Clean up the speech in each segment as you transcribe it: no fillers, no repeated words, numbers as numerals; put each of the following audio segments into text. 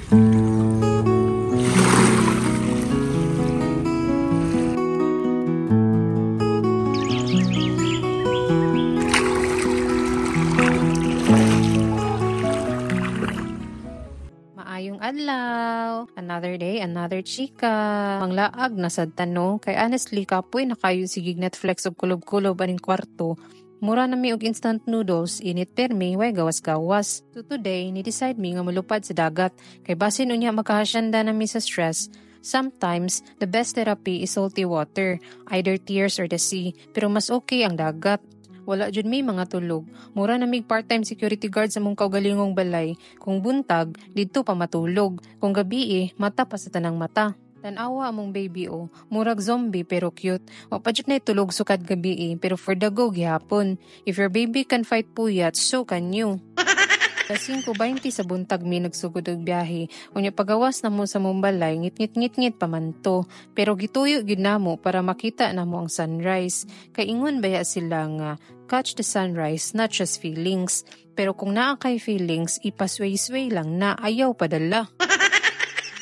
Maayong adlaw. Another day, another chika. Manglaag na sad tanong kay honestly kapoy na kayo sigig Netflix og kulob-kulob aning kwarto. Mura na mi og instant noodles, init permi, way gawas-gawas. So today, ni-decide mi nga mulupad sa dagat. Kay basin unya makahasyanda na mi sa stress. Sometimes, the best therapy is salty water, either tears or the sea. Pero mas okay ang dagat. Wala jud may mga tulog. Mura na mig part-time security guard sa mong kaugalingong balay. Kung buntag, didto pa matulog. Kung gabi mata pa sa tanang mata. Tanawa among baby murag zombie pero cute. Wa pa jud na tulog sukad gabi pero for the go gihapon. If your baby can fight puyat, so can you. Sa 5:20 sa buntag mi nagsugod og biyahe. Unya pagawas na mo sa Mumbalay, ngit-ngit pa man to. Pero gituyo gid namo para makita namo ang sunrise. Kay ingon baya sila nga, catch the sunrise, not just feelings. Pero kung naa kay feelings, ipasway-sway lang na ayaw padala.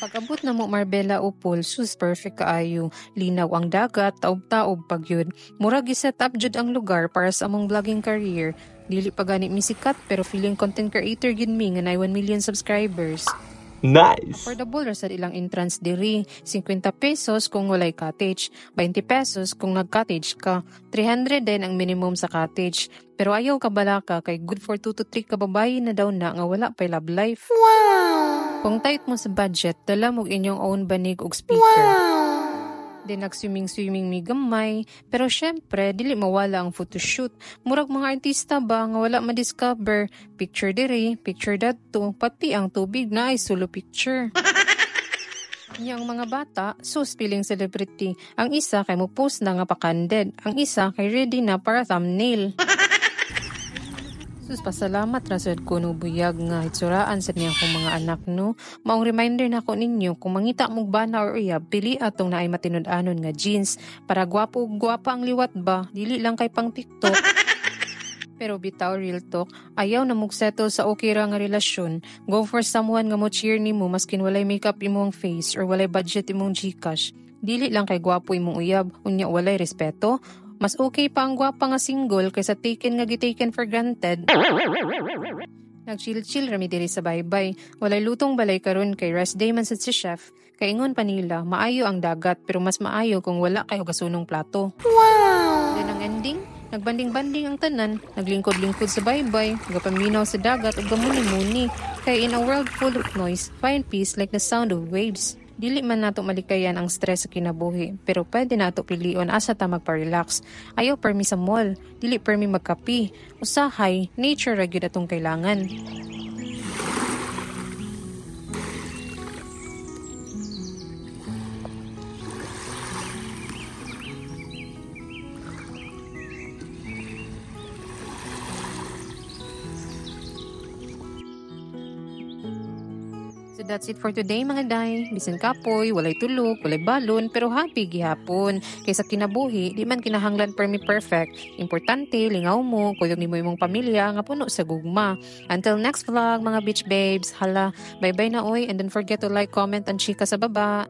Pag-abot na mo Marbella Upol, sus perfect kaayo. Linaw ang dagat, taob-taob pag yun. Murag i-set up jud ang lugar para sa among vlogging career. Dili pa gani mi sikat pero feeling content creator gid mi nga nay 1 million subscribers. Nice! Affordable ra sad ilang entrance diri. 50 pesos kung walay cottage, 20 pesos kung nag-cottage ka, 300 din ang minimum sa cottage. Pero ayaw ka balaka kay good for 2 to 3 kababayi na daw na nga wala pay love life. Wow! Kung tight mo sa budget, dala mo inyong own banig og speaker. Wow! Di nag-swimming mi gamay. Pero syempre, dili mawala ang photoshoot. Murag mga artista ba nga wala ma-discover. Picture diri, picture dadto, pati ang tubig na ay solo picture. Yang mga bata, sus feeling celebrity. Ang isa kay mo post na nga pa-candid. Ang isa kay ready na para thumbnail. Sus, pasalamat rasad ko no buyag nga itsuraan sa niya akong mga anak no. Maong reminder na ako ninyo kung mangita mong bana or uyab, pili atong naay matinud-anon nga jeans. Para gwapo ang liwat ba, dili lang kay pang TikTok. Pero bitaw real talk, ayaw na mong settle sa okay ra nga relasyon. Go for someone nga mo cheer nimo maskin walay makeup imong face or walay budget imong GCash. Dili lang kay gwapo imong uyab, unya walay respeto. Mas okay pa ang gwapa nga single kaysa taken nga gitaken for granted. Nag-chill-chill rami diri sa baybay. Walay lutong balay karon kay rest day man sad si chef. Kay ingon pa nila, maayo ang dagat pero mas maayo kung wala kayo gasunong plato. Wow! Then ang ending, nagbanding-banding ang tanan, naglingkod-lingkod sa baybay, gapaminaw sa dagat ug gamuni-muni. Kay in a world full of noise, find peace like the sound of waves. Dili man nato malikayan ang stress sa kinabuhi, pero pwede nato pilion asa ta magpa-relax. Ayaw permi sa mall, dili permi magkapi. Usahay, nature ra gyud atong kailangan. So that's it for today mga day. Bisan kapoy, walay tulog, walay balon, pero happy gihapon. Kaysa kinabuhi, di man kinahanglan permi perfect. Importante, lingaw mo, kuyog ni mo imong pamilya, nga puno sa gugma. Until next vlog mga beach babes. Hala, bye-bye na oy, and don't forget to like, comment, and chika sa baba.